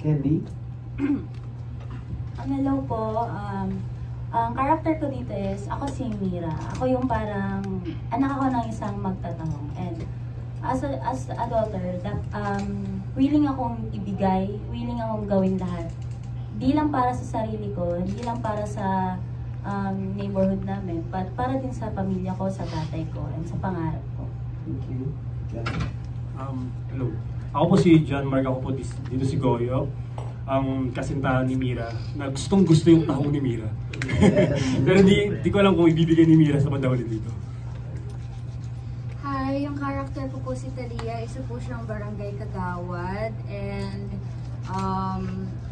Candy? Hello po. Ang character ko dito is, ako si Mira. Ako yung parang, anak ako ng isang magtatanong. And as a daughter, willing akong ibigay, willing akong gawin lahat. Di lang para sa sarili ko, hindi lang para sa neighborhood namin, but para din sa pamilya ko, sa tatay ko, and sa pangarap ko. Thank you. Hello. Ako po si John Mark, ako po dito si Goyo. Ang kasintahan ni Mira, na gustong gusto yung tahong ni Mira. Pero di ko alam kung ibibigay ni Mira sa panahon dito. Hi, yung character ko po si Talia, isa po siyang barangay kagawad. And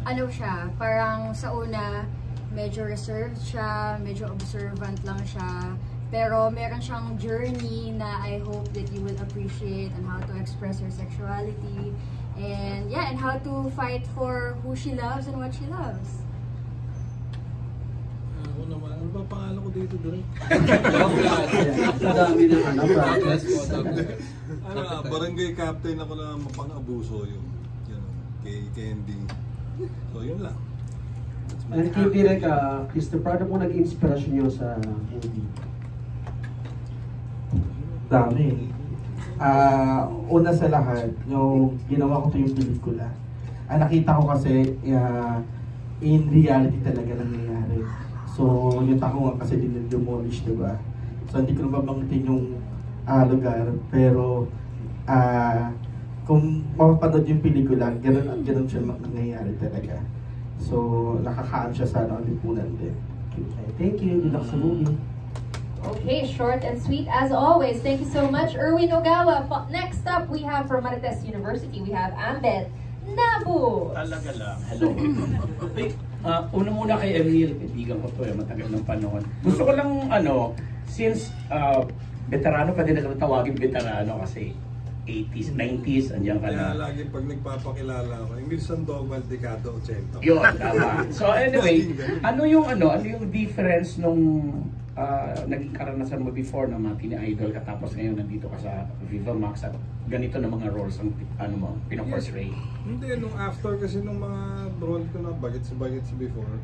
ano siya, parang sa una, medyo reserved siya, medyo observant lang siya. Pero meron siyang journey na I hope that you will appreciate on how to express her sexuality. And yeah, and how to fight for who she loves and what she loves. Ako naman, ano ba pangalan ko dito, Direk? Madami na Barangay captain ako na mapang-abuso yun. Kay Candy. So yun lang. And kay Direk, Christopher, ano po nag-inspirasyon nyo sa movie? Dami. Una sa lahat, yung ginawa ko to yung pelikula. Nakita ko kasi in reality talaga nangyayari. So, yung tako nga kasi dinidemolish, diba? So, hindi ko na mabanggitin yung lugar. Pero, kung mapapanood yung pelikula, ganun at ganun siya nangyayari talaga. So, nakakaan siya sa lipunan din. Okay, thank you. Good luck sa movie. Okay, short and sweet as always. Thank you so much, Erwin Ogawa. Next up, we have from Marites University, we have Ambet Nabu. Talaga lang. Hello. Una muna kay Emil, kaibigan ko to matagal ng panahon. Gusto ko lang, since veterano pa din na tawagin veterano kasi 80s, 90s, andiyan ka na. Kaya lagi pag nagpapakilala ako, Emil Sandoval, Decado 80. Yun, tama. So anyway, ano yung difference nung naging karanasan mo before na mga tini-idol ka tapos ngayon nandito ka sa Viva Max at ganito na mga roles ang pinaportray? Hindi, nung after kasi nung mga role ko na bagets before,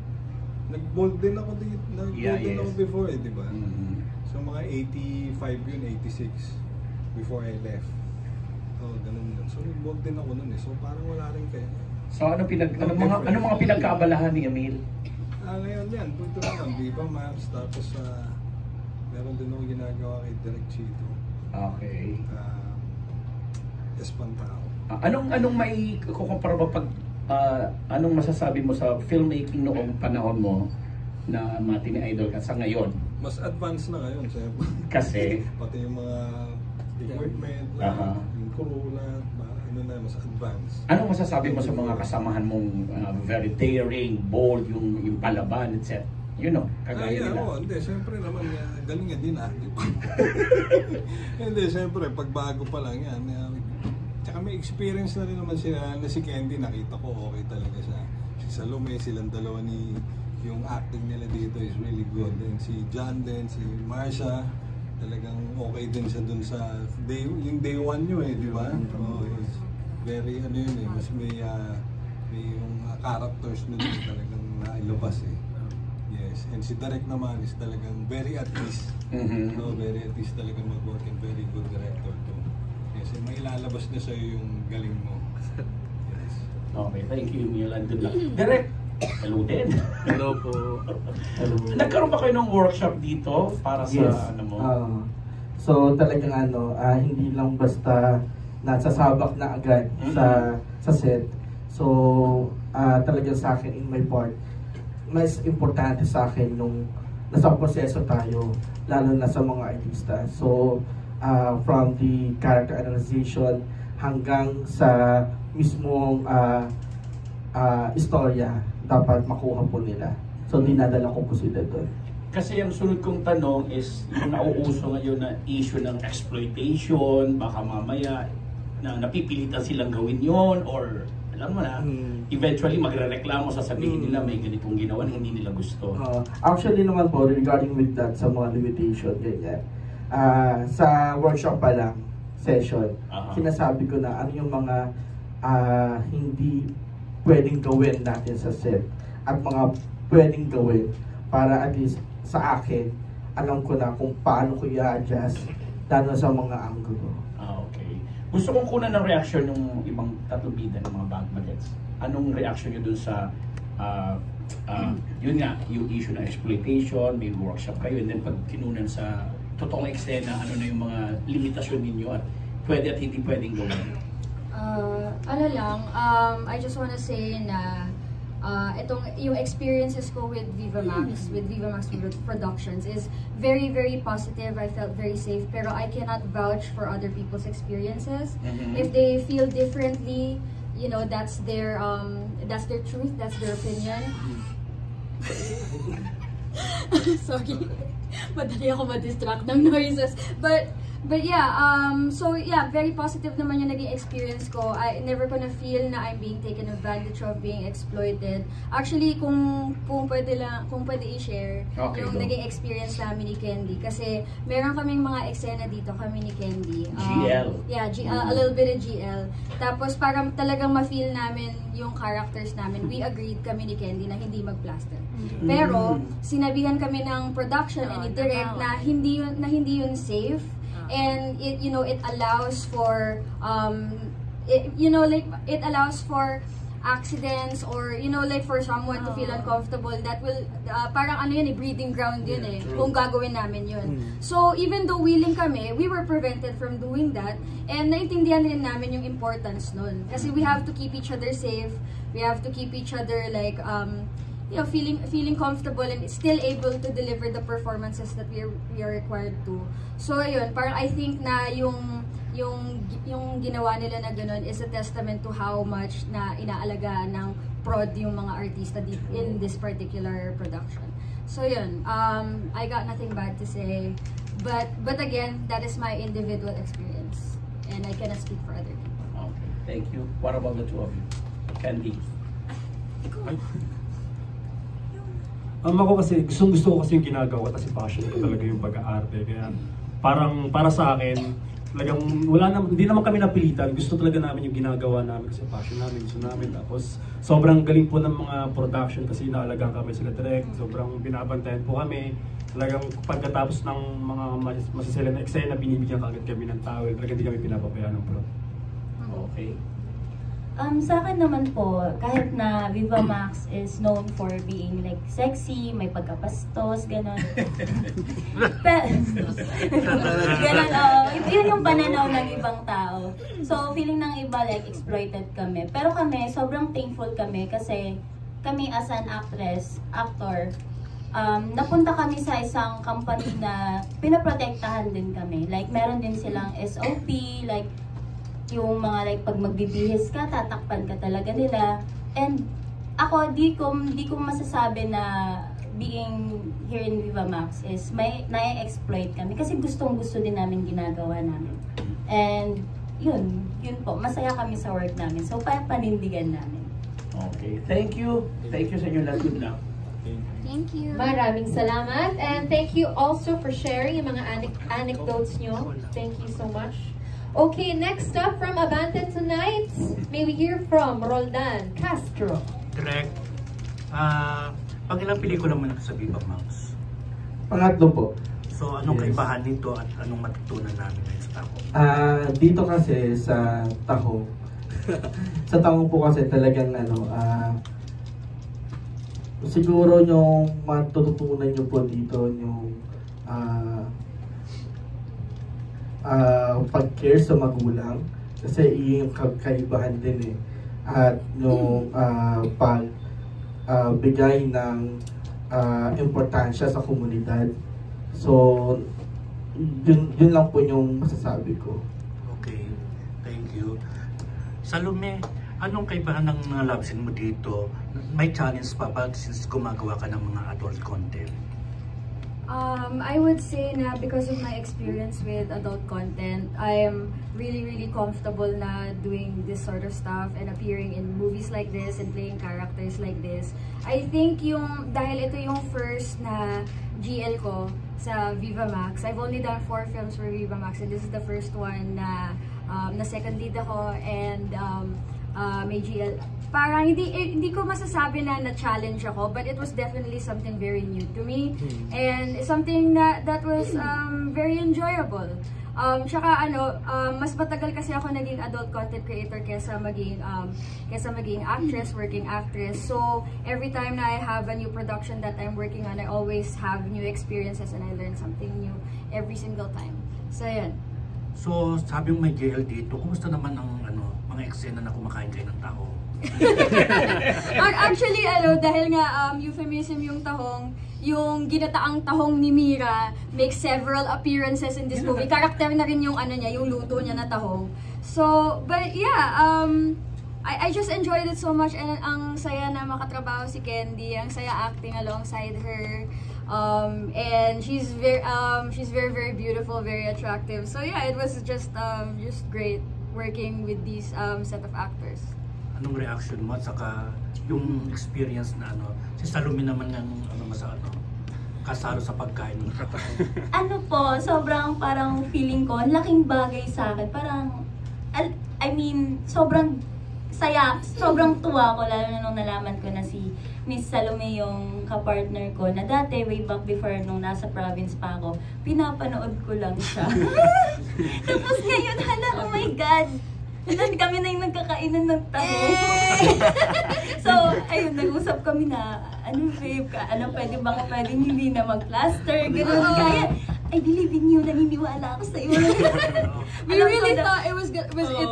nag-bold din ako dito, ako before di ba? So mga 85 yun, 86 before I left. Oh, ganun yun. So nag-bold din ako nun So parang wala rin kayo. So ano mga pinagkaabalahan ni Emil? Ngayon yan, punto naman, Viva Maps, tapos meron din akong ginagawa kay Direk Chito. Okay. Espantao. Anong may kukumpara ba pag, anong masasabi mo sa filmmaking noong panahon mo na mga tini-idol ka sa ngayon? Mas advanced na ngayon, siyempre. Kasi? Pati yung mga equipment, yung crew na, mas advanced. Anong masasabi mo sa mga kasamahan mong very daring, bold, yung palaban, etc.? Kagaya nila. Hindi, siyempre naman, galing nga din Hindi, siyempre, pag bago pa lang yan, tsaka may experience na rin naman sila na si Candy, nakita ko okay talaga siya. Si Salome, silang dalawa yung acting nila dito is really good. And si John din, si Marsha, talagang okay din siya dun sa yung day one nyo di ba? Very mas may yung characters na din talagang nailabas Yes, and si Direk naman is talagang very at ease. Very at ease talagang mag-work and very good director too. Yes, and may ilalabas na sa'yo yung galing mo. Yes. Okay, thank you, Emil. And good luck. Direk, hello din. Hello po. Hello. Nagkaroon ba kayo ng workshop dito para sa So talagang hindi lang basta nasasabak na agad sa set. So talagang sa akin in my part, mas importante sa akin nung nasa proseso tayo, lalo na sa mga artista. So from the character analyzation hanggang sa mismong istorya dapat makuha po nila. So dinadala ko po sila doon. Kasi yung sunod kong tanong is yung nauuso ngayon na issue ng exploitation, baka mamaya na napipilitan silang gawin yon or alam mo na, eventually magrereklamo, sasabihin nila may ganitong ginawa na hindi nila gusto. Actually naman po, regarding with that sa mga limitation, ganyan. Sa workshop pa lang, session, sinasabi ko na ano yung mga hindi pwedeng gawin natin sa set at mga pwedeng gawin para at least sa akin, alam ko na kung paano ko i-adjust lalo sa mga angulo. Okay. Gusto kong kunan ng reaction yung ibang tatlong bida ng mga bagmagets. Anong reaction nyo dun sa yun nga, yung issue ng exploitation, may workshop kayo, and then pag kinunan sa totoong eksena, ano na yung mga limitasyon ninyo at pwede at hindi pwedeng gawin? Ano lang, I just wanna say na yung experiences ko with Viva Max Productions is very, very positive. I felt very safe, pero I cannot vouch for other people's experiences. If they feel differently, you know, that's their truth, that's their opinion. Sorry, madali ako ma-distract ng noises. But yeah, so yeah, very positive naman yung naging experience ko. I never gonna feel na I'm being taken advantage of, being exploited. Actually, kung pwede i-share yung naging experience namin ni Candy. Kasi meron kaming mga eksena dito kami ni Candy. GL. Yeah, a little bit of GL. Tapos parang talagang ma-feel namin yung characters namin. We agreed kami ni Candy na hindi mag-plaster. Pero sinabihan kami ng production and ni Direct na hindi yun safe. And it allows for it allows for accidents, or for someone to feel uncomfortable. That will parang ano yun, breeding ground yun kung gagawin namin yun. So even though willing kami, we were prevented from doing that, and naintindihan rin namin yung importance nun, kasi we have to keep each other safe, we have to keep each other like feeling comfortable and still able to deliver the performances that we are required to. So ayun, parang I think na yung ginawa nila na ganun is a testament to how much na inaalagaan ng prod yung mga artista in this particular production. So yun, I got nothing bad to say, but again, that is my individual experience and I cannot speak for other people. Okay, thank you. What about the two of you? Candy? Ako kasi, gusto ko kasi yung ginagawa kasi passion ko talaga yung pag-aarte. Kaya parang para sa akin, talagang hindi naman kami napilitan. Gusto talaga namin yung ginagawa namin kasi passion namin, gusto namin. Tapos sobrang galing po ng mga production kasi inaalagaan kami sila direct. Sobrang binabantayan po kami. Talagang pagkatapos ng mga masasela na eksena, binibigyan kagad kami ng towel. Talagang hindi kami pinapabayaan ng pro. Okay. Sa akin naman po, kahit na Viva Max is known for being like sexy, may pagkapastos, gano'n. Gano'n, yun yung pananaw ng ibang tao. So, feeling ng iba like exploited kami. Pero kami, sobrang thankful kami kasi kami as an actor, napunta kami sa isang company na pinaprotektahan din kami. Like, meron din silang SOP, like, yung mga like pag magbibihis ka, tatakpan ka talaga nila. And ako, di ko masasabi na being here in Viva Max is na-exploit kami kasi gustong-gusto din namin ginagawa namin. And yun po, masaya kami sa work namin. So panindigan namin. Okay, thank you. Thank you sa inyo lahat. Good luck. Thank you. Maraming salamat, and thank you also for sharing yung mga anecdotes nyo. Thank you so much. Okay, next up from Abante tonight, may we hear from Roldan Castro. Direct, pag ilang pelikula mo sa Viva Max? Pangatlo po. So, anong kaibahan nito at anong matutunan namin ngayon sa Taho? Dito kasi sa Taho, sa Taho po kasi talagang siguro yung matututunan nyo po dito yung pag-care sa magulang, kasi yung kaibahan din at yung bigay ng importansya sa komunidad. So yun lang po yung masasabi ko. Okay, thank you. Salome, anong kaibahan ng mga love scene mo dito? May challenge pa ba since gumagawa ka ng mga adult content? I would say na because of my experience with adult content, I am really comfortable na doing this sort of stuff and appearing in movies like this and playing characters like this. I think dahil ito yung first na GL ko sa Viva Max, I've only done 4 films for Viva Max and this is the first one na second lead ako, and may GL parang hindi ko masasabi na na-challenge ako, but it was definitely something very new to me, and something that was very enjoyable. Tsaka mas matagal kasi ako naging adult content creator kesa maging actress, working actress. So every time na I have a new production that I'm working on, I always have new experiences and I learn something new every single time. So yan. So sabi mo may JL dito, kumusta naman ang mga eksena na kumakain kayo ng tao? Actually, dahil nga euphemism yung tahong, yung ginataang tahong ni Mira makes several appearances in this movie. Karakter na rin yung niya, yung luto niya na tahong. So, but yeah, I just enjoyed it so much, and ang saya na makatrabaho si Candy, ang saya acting alongside her. And she's very beautiful, very attractive. So yeah, it was just great working with these set of actors. Anong reaction mo at saka yung experience na si Salome naman ng kasalo sa pagkain ng sobrang parang feeling ko, laking bagay sa akin. Parang, I mean, sobrang saya, sobrang tuwa ko, lalo na nung nalaman ko na si Miss Salome yung kapartner ko, na dati, way back before nung nasa province pa ako, pinapanood ko lang siya. Tapos ngayon, oh my God! Kami na yung nagkakainan ng taho. So, ayun, nag-usap kami na, babe, pwede hindi na mag-plaster, gano'n. Kaya, I believe in you, naniniwala ako sa iyo. We really thought it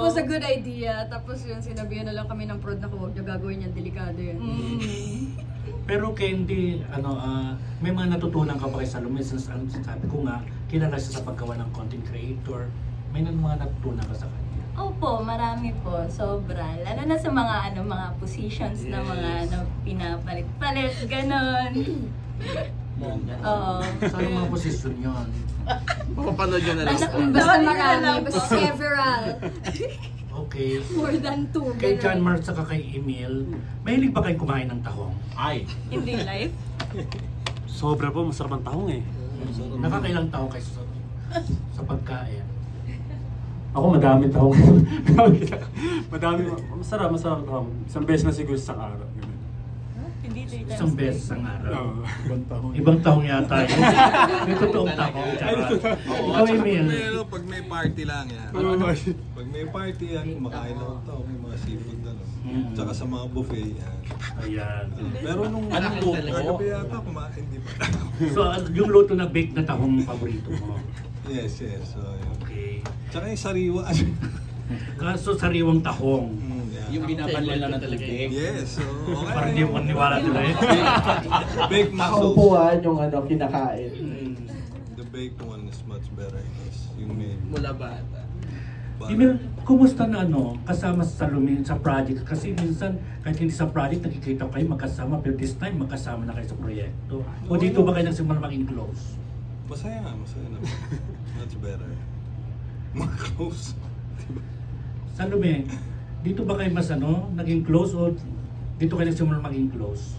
was a good idea. Tapos yun, sinabihan na lang kami ng prod na huwag na gagawin yan, delikado yan. Pero Candy, may mga natutunan ka ba kay Salome? Since sabi ko nga, kilala siya sa paggawa ng content creator. May mga natutunan ka sa kanya? Opo, marami po, sobra. Lalo na sa mga mga positions na mga pinapalit-palit, ganon. Oo. Saan mga posisyon yun? Papapanood nyo na lang. Basta marami, basta several. Okay. More than 2. Kay John Mark saka kay Emil, mahilig ba kayong kumain ng tahong? Ay. Hindi life. Sobra po, masarap ang tahong eh. Nakakailang tahong kayo sa pagkain? Ako madami tahong. Madami. Masarap ang tahong. Isang beses na siguro sa araw. Isang beses ang araw. Ibang tahong. Ibang tahong yata yun. May totoong tahong. Ikaw, Emil. Pag may party lang yan. Pag may party yan, kumakain lang ang tao. May mga seafood na. Tsaka sa mga buffet yan. Ayan. Pero nung kagabi yata, kumain, hindi pa. So, yung luto na baked na tahong paborito mo? Yes. So, okay. Tsaka yung sariwa. So, sariwang tahong. Yung binabanla na tubig. Yes. So, okay. Parang hindi mo maniwala nila eh. Baked mussels. Kaupuan yung kinakain. The baked one is much better. Yung may... Mula bata. Emil, kumusta na kasama sa Salome sa project? Kasi minsan, kahit hindi sa project, nakikita kayo magkasama, pero this time magkasama na kayo sa proyekto. O dito ba kayo nagsimula maging close? Masaya na. Much better. More close. Diba? Salome, dito ba kayo mas naging close o dito kayo nagsimula maging close?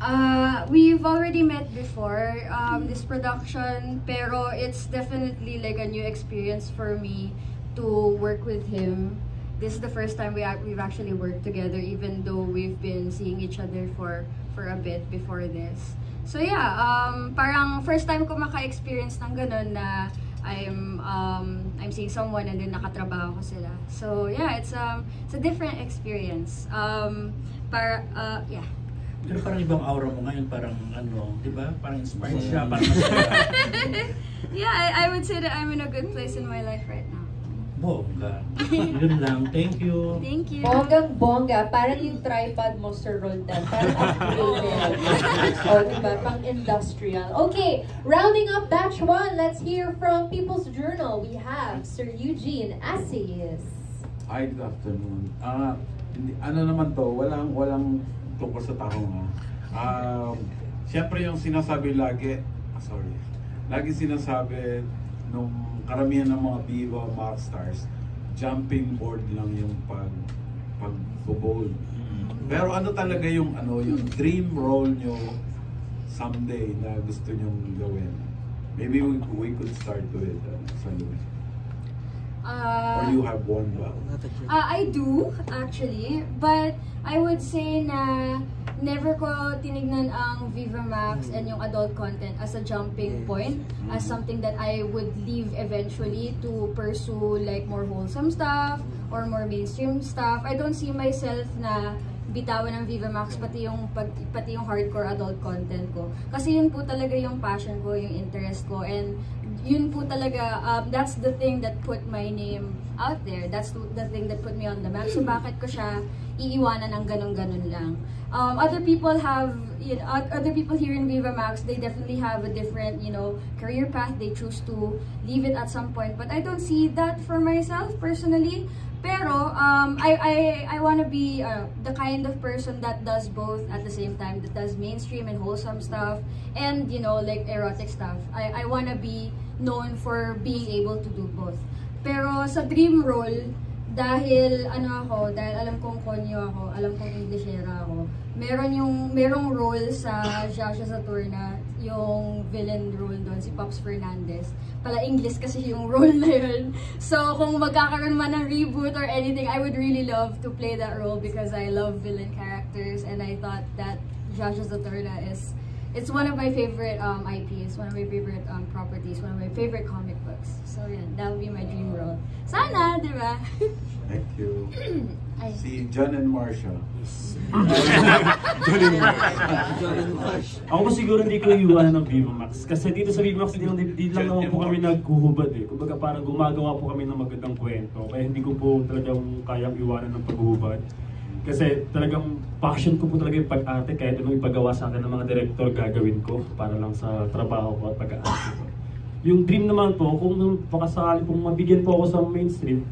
We've already met before this production, pero it's definitely like a new experience for me to work with him. This is the first time we've actually worked together, even though we've been seeing each other for a bit before this. So yeah, parang first time ko maka-experience ng ganun na I'm seeing someone and then nakatrabaho ko sila. So yeah, it's a different experience. Yeah. Pero parang ibang aura mo ngayon, parang di ba? Parang inspired siya, parang Yeah, I would say that I'm in a good place in my life right now. Bongga. Yun lang. Thank you. Thank you. Bonggang-bongga. Parang yung tripod mo, Sir Roldan. Parang upgraded. Diba? Pang industrial. Okay, rounding up batch 1, let's hear from People's Journal. We have Sir Eugene Assis. Hi, good afternoon. Ano naman to, walang tungkol sa tahong. Siyempre yung sinasabi lagi sinasabi nung karamihan ng mga Viva Max stars, jumping board lang yung pag-bowl. Pero ano talaga yung dream role nyo someday na gusto nyong gawin? Maybe we could start with Salome. Or you have one ba? I do, actually. But I would say na never ko tinignan ang Viva Max and yung adult content as a jumping point, as something that I would leave eventually to pursue like more wholesome stuff or more mainstream stuff. I don't see myself na bitawan ng Viva Max pati yung hardcore adult content ko. Kasi yun po talaga yung passion ko, yung interest ko, and yun po talaga, that's the thing that put my name out there. That's the thing that put me on the map. So bakit ko siya iiwanan ng ganun-ganun lang? Other people have, other people here in Viva Max, they definitely have a different, career path. They choose to leave it at some point. But I don't see that for myself personally. Pero I want to be the kind of person that does both at the same time, that does mainstream and wholesome stuff, and like erotic stuff. I want to be known for being able to do both. Pero sa dream role, dahil alam kong konyo ako, alam kong Englishera ako, merong role sa Jasha Saturna, yung villain role doon, si Pops Fernandez. Pala English kasi yung role na yun. So kung magkakaroon man ng reboot or anything, I would really love to play that role because I love villain characters, and I thought that Jasha Saturna it's one of my favorite IPs, one of my favorite properties, one of my favorite comic books. So yeah, that would be my dream role. Sana, di ba? Thank you. Si John and Marcia. John and Marcia. Ako po siguro hindi ko iiwanan ng Viva Max. Kasi dito sa Viva Max, di lang naman po kami naghuhubad eh. Kumbaga parang gumagawa po kami ng magandang kwento. Kaya hindi ko po talagang kayang iwanan ng paghuhubad. Kasi talagang passion ko po talaga yung pag-arte. Kahit anong ipagawa sa akin ng mga director, gagawin ko para lang sa trabaho ko at pag-arte ko. Yung dream naman po, kung pakasakali pong mabigyan po ako sa mainstream,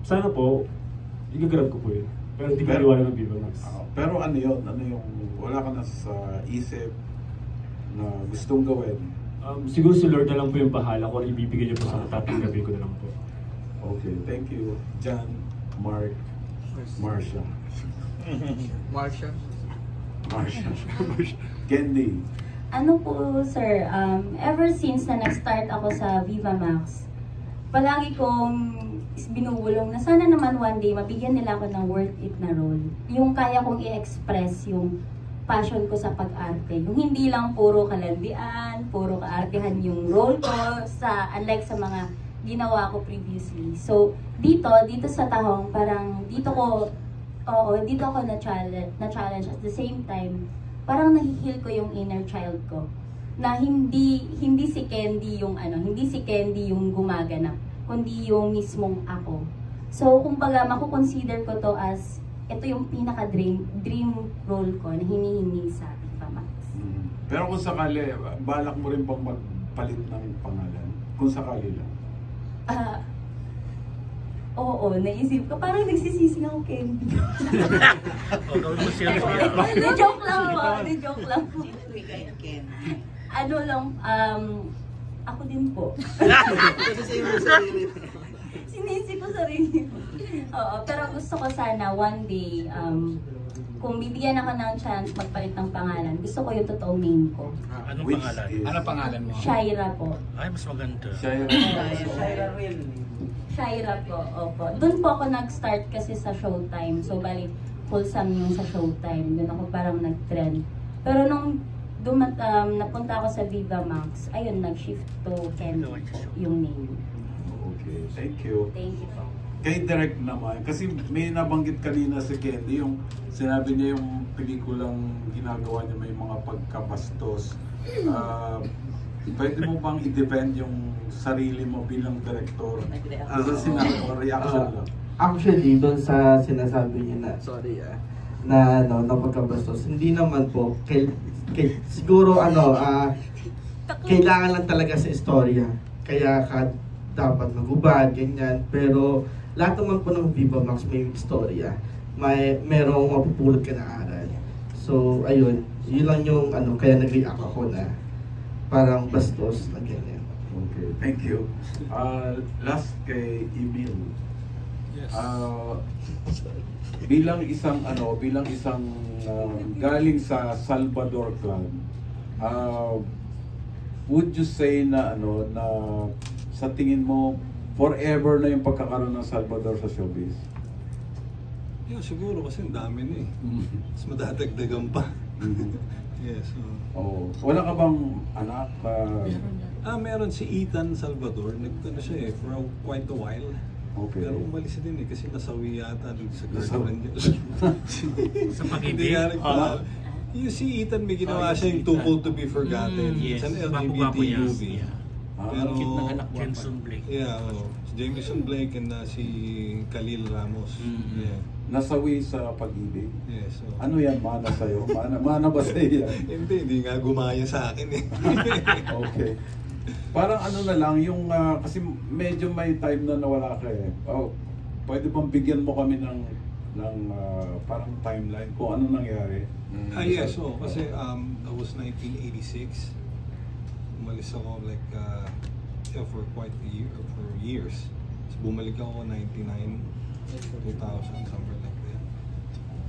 sana po, i-grab ko po yun. Pero hindi ko iwanan ng Viva Max. Pero ano yun? Ano yung wala ka na sa isip na gustong gawin? Siguro si Lord na lang po yung bahala kung ibibigay niyo po sa tatanggapin ko na lang po. Okay, thank you. John, Mark, Marcia. Marcia. Candy. Ano po, sir, ever since na nag-start ako sa Viva Max, palagi kong binubulong na sana naman one day mabigyan nila ako ng worth it na role. Yung kaya kong i-express yung passion ko sa pag-arte. Yung hindi lang puro kalandian, puro kaartehan yung role ko, unlike sa mga ginawa ko previously. So, dito sa Tahong, parang dito ako na-challenge at the same time, parang nahihil ko yung inner child ko. Na hindi si Candy yung gumaganap, kundi yung mismong ako. So, kumbaga, makukonsider ko to as, ito yung pinaka-dream role ko na hinihingi sa Viva Max. Pero kung sakali, balak mo rin bang magpalit ng pangalan? Kung sakali lang. Oo, naisip ko. Parang nagsisising ako, Candy. Joke lang po. Ano lang, ako din po. Sinisi ko sarili ko. Oo, pero gusto ko sana one day, kung bibigyan ako ng chance magpalit ng pangalan, gusto ko yung totoong name ko. Anong pangalan? Ano pangalan mo? Shaira po. Ay, mas maganda. Shaira po, opo. Doon po ako nag-start kasi sa Showtime. So, bali, wholesome yung sa Showtime. Doon ako parang nag-trend. Pero nung napunta ako sa Viva Max, ayun, nag-shift to Candy yung name. Okay, thank you. Thank you po. Kay Direk naman, kasi may nabanggit kanina si Candy, yung sinabi niya yung pelikulang ginagawa niya may mga pagkabastos. Pwede mo bang i-defend yung sarili mo bilang director? Kasi sinabi mo, reaction lang. Actually, doon sa sinasabi niya na pagkabastos, hindi naman po. Siguro kailangan lang talaga sa istorya. Kaya dapat magubad, ganyan. Pero lahat naman po ng Viva Max may istorya. Merong mapupulot ka na aral. So, ayun. Yun lang yung kaya nag-react ako na parang bastos na ganyan. Okay, thank you. Last kay Emil. Bilang isang galing sa Salvador Clan, would you say na sa tingin mo forever na yung pagkakaroon ng Salvador sa showbiz? Yeah, siguro kasi ang dami na eh. Mas madadagdagan pa. Yes. Oh, wala ka bang anak? Meron si Ethan Salvador. Nagkano siya eh, for quite a while. Okay. Pero umalis din eh, kasi nasawi yata dun sa girlfriend niya. Sa pag-ibig? Yung si Ethan, may ginawa siya yung Too Cold to be Forgotten. Yes. It's an LGBT Gwapo-gwapo niya. movie. Yeah. Pero, Cute ng anak mo. Jenson Blake. yeah, si Jameson Blake and si Khalil Ramos. Yeah. Nasawi sa pag-ibig? Yes. So. Ano yan, mana sa'yo? Mana ba sa'yo yan? Hindi nga gumaya sa akin eh. Okay. Parang ano na lang, yung kasi medyo may time na nawala ka eh. Oh, pwede bang bigyan mo kami ng parang timeline kung ano nangyari? Yes, so kasi that was 1986. Umalis ako like for quite a year, for years. So, bumalik ako 99, 2000, somewhere like that.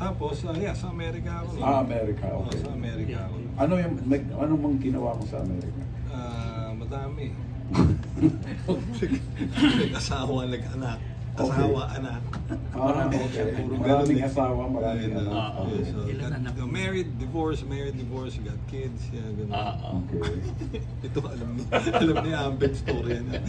Tapos, sa Amerika ako. Amerika, okay. Sa Amerika ako. Ano mang ginawa mo sa Amerika? Madami. Nag-asawa, nag-anak. Asawa, anak. Okay. Puro Maraming ganun eh. asawa, maraming anak. So, married, divorce, got kids, ganun. Okay. Ito alam ni Ambed story na.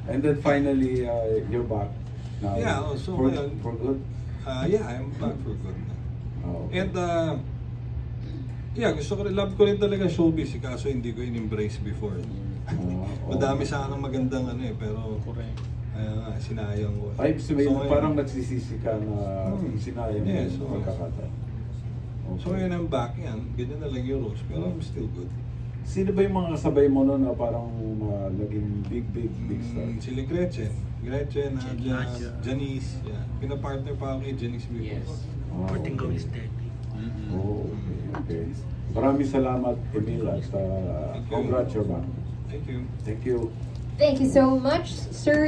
And then finally, you're back now. Yeah, so for good? I'm back for good na. Okay. And gusto ko rin, love ko rin talaga showbiz, kaso hindi ko in-embrace before. Madami sanang magandang pero sinayang ko. Ay, parang nagsisisi ka na sinayang so, pagkakataon. Okay. So yun ang back yan, ganyan na lang yung roles, pero I'm still good. Sino ba yung mga kasabay mo noon na parang naging big star? Sila Gretchen, Janice, pinapartner pa ako kay Janice before. Yes. Portingo is dead. Okay. Maraming salamat, Emil, at congrats, you're back. Thank you. Thank you. Thank you so much, Sir.